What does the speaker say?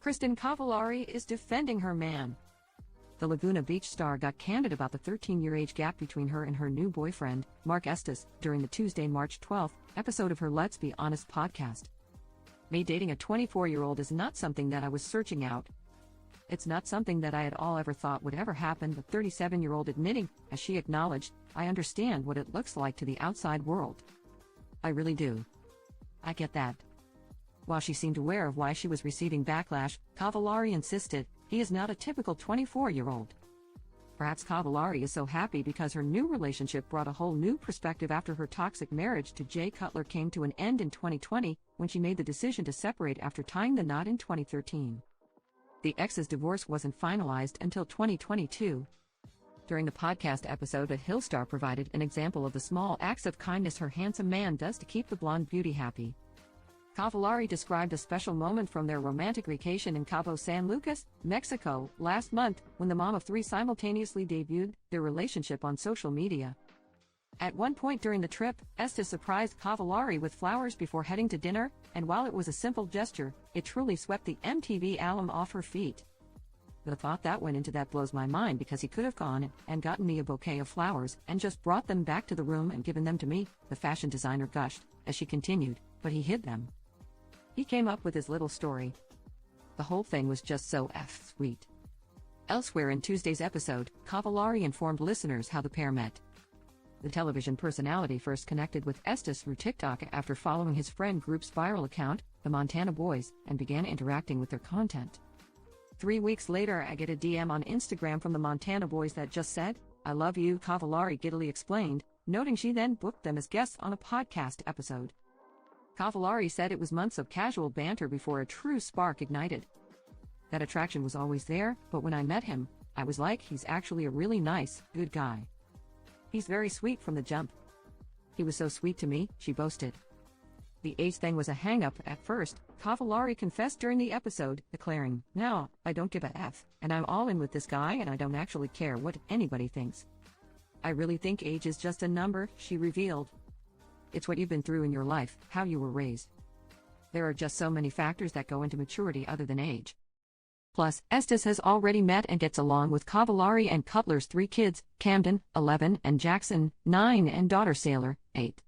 Kristin Cavallari is defending her man. The Laguna Beach star got candid about the 13-year age gap between her and her new boyfriend, Mark Estes, during the Tuesday, March 12 episode of her Let's Be Honest podcast. Me dating a 24-year-old is not something that I was searching out. It's not something that I had ever thought would ever happen, the 37-year-old admitting, as she acknowledged, I understand what it looks like to the outside world. I really do. I get that. While she seemed aware of why she was receiving backlash, Cavallari insisted, he is not a typical 24-year-old. Perhaps Cavallari is so happy because her new relationship brought a whole new perspective after her toxic marriage to Jay Cutler came to an end in 2020, when she made the decision to separate after tying the knot in 2013. The ex's divorce wasn't finalized until 2022. During the podcast episode, a Hill star provided an example of the small acts of kindness her handsome man does to keep the blonde beauty happy. Cavallari described a special moment from their romantic vacation in Cabo San Lucas, Mexico, last month, when the mom of three simultaneously debuted their relationship on social media. At one point during the trip, Estes surprised Cavallari with flowers before heading to dinner, and while it was a simple gesture, it truly swept the MTV alum off her feet. The thought that went into that blows my mind, because he could have gone and gotten me a bouquet of flowers and just brought them back to the room and given them to me, the fashion designer gushed, as she continued, but he hid them. He came up with his little story. The whole thing was just so sweet. Elsewhere in Tuesday's episode, Cavallari informed listeners how the pair met. The television personality first connected with Estes through TikTok after following his friend group's viral account, the Montana Boys, and began interacting with their content. 3 weeks later, I get a DM on Instagram from the Montana Boys that just said, "I love you," Cavallari giddily explained, noting she then booked them as guests on a podcast episode. Cavallari said it was months of casual banter before a true spark ignited. That attraction was always there, but when I met him, I was like, he's actually a really nice, good guy. He's very sweet from the jump. He was so sweet to me, she boasted. The age thing was a hang-up at first, Cavallari confessed during the episode, declaring, "No, I don't give a F, and I'm all in with this guy and I don't actually care what anybody thinks. I really think age is just a number," she revealed. It's what you've been through in your life, how you were raised. There are just so many factors that go into maturity other than age. Plus, Estes has already met and gets along with Cavallari and Cutler's 3 kids, Camden, 11, and Jackson, 9, and daughter Sailor, 8.